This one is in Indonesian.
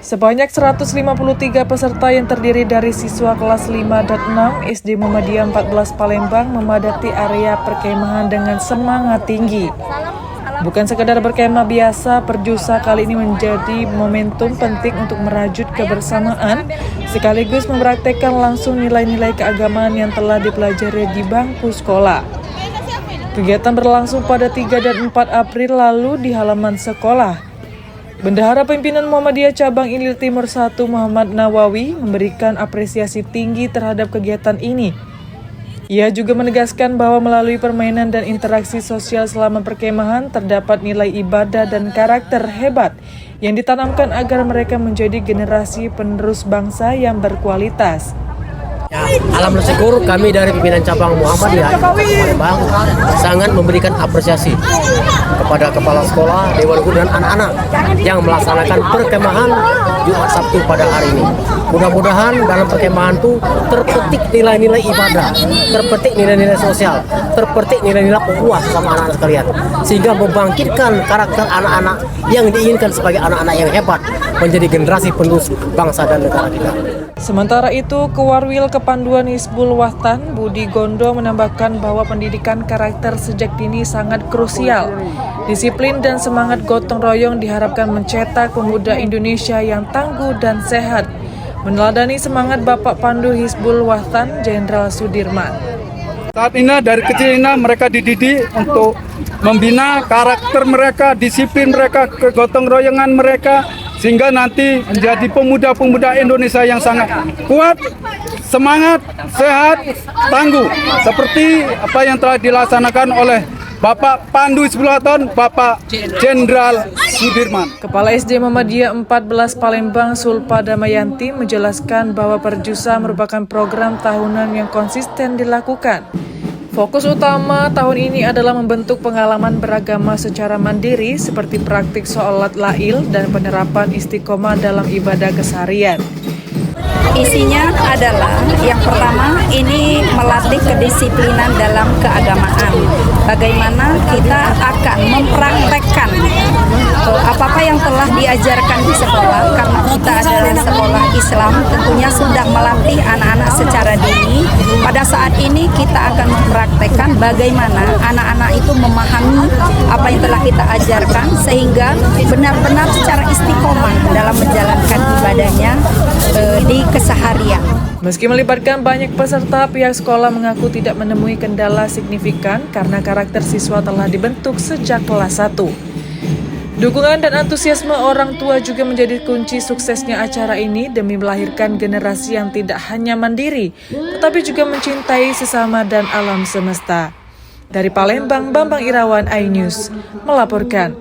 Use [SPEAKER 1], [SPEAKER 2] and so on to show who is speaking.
[SPEAKER 1] Sebanyak 153 peserta yang terdiri dari siswa kelas 5 dan 6 SD Muhammadiyah 14 Palembang memadati area perkemahan dengan semangat tinggi. Bukan sekadar berkemah biasa, Perjusa kali ini menjadi momentum penting untuk merajut kebersamaan sekaligus mempraktekkan langsung nilai-nilai keagamaan yang telah dipelajari di bangku sekolah. Kegiatan berlangsung pada 3 dan 4 April lalu di halaman sekolah. Bendahara Pimpinan Muhammadiyah Cabang Ilir Timur 1 Muhammad Nawawi memberikan apresiasi tinggi terhadap kegiatan ini. Ia juga menegaskan bahwa melalui permainan dan interaksi sosial selama perkemahan terdapat nilai ibadah dan karakter hebat yang ditanamkan agar mereka menjadi generasi penerus bangsa yang berkualitas.
[SPEAKER 2] Ya, alhamdulillah syukur kami dari pimpinan cabang Muhammadiyah Palembang sangat memberikan apresiasi kepada kepala sekolah, dewan guru dan anak-anak yang melaksanakan perkemahan Jumat Sabtu pada hari ini. Mudah-mudahan dalam perkemahan itu terpetik nilai-nilai ibadah, terpetik nilai-nilai sosial, terpetik nilai-nilai ukhuwah sama anak-anak sekalian, sehingga membangkitkan karakter anak-anak yang diinginkan sebagai anak-anak yang hebat menjadi generasi penerus bangsa dan negara kita.
[SPEAKER 1] Sementara itu, Kewarwil Kepanduan Hizbul Watan Budi Gondo menambahkan bahwa pendidikan karakter sejak dini sangat krusial. Disiplin dan semangat gotong royong diharapkan mencetak pemuda Indonesia yang tangguh dan sehat. Meneladani semangat Bapak Pandu Hizbul Watan Jenderal Sudirman.
[SPEAKER 3] Saat ini dari kecil ini mereka dididik untuk membina karakter mereka, disiplin mereka, kegotong royongan mereka, sehingga nanti menjadi pemuda-pemuda Indonesia yang sangat kuat, semangat, sehat, tangguh. Seperti apa yang telah dilaksanakan oleh Bapak Pandu Hizbul Watan, Bapak Jenderal Sudirman.
[SPEAKER 1] Kepala SD Muhammadiyah 14 Palembang Sulpa Damayanti menjelaskan bahwa Perjusa merupakan program tahunan yang konsisten dilakukan. Fokus utama tahun ini adalah membentuk pengalaman beragama secara mandiri seperti praktik sholat lail dan penerapan istiqomah dalam ibadah keseharian.
[SPEAKER 4] Isinya adalah yang pertama ini melatih kedisiplinan dalam keagamaan. Bagaimana kita akan mempraktekkan apa-apa yang telah diajarkan di sekolah, karena kita adalah sekolah Islam, tentunya sudah melatih anak-anak secara dini. Pada saat ini kita akan mempraktekkan bagaimana anak-anak itu memahami apa yang telah kita ajarkan sehingga benar-benar secara istiqomah dalam menjalankan ibadahnya di keseharian.
[SPEAKER 1] Meski melibatkan banyak peserta, pihak sekolah mengaku tidak menemui kendala signifikan karena karakter siswa telah dibentuk sejak kelas 1. Dukungan dan antusiasme orang tua juga menjadi kunci suksesnya acara ini demi melahirkan generasi yang tidak hanya mandiri, tetapi juga mencintai sesama dan alam semesta. Dari Palembang, Bambang Irawan, iNews melaporkan.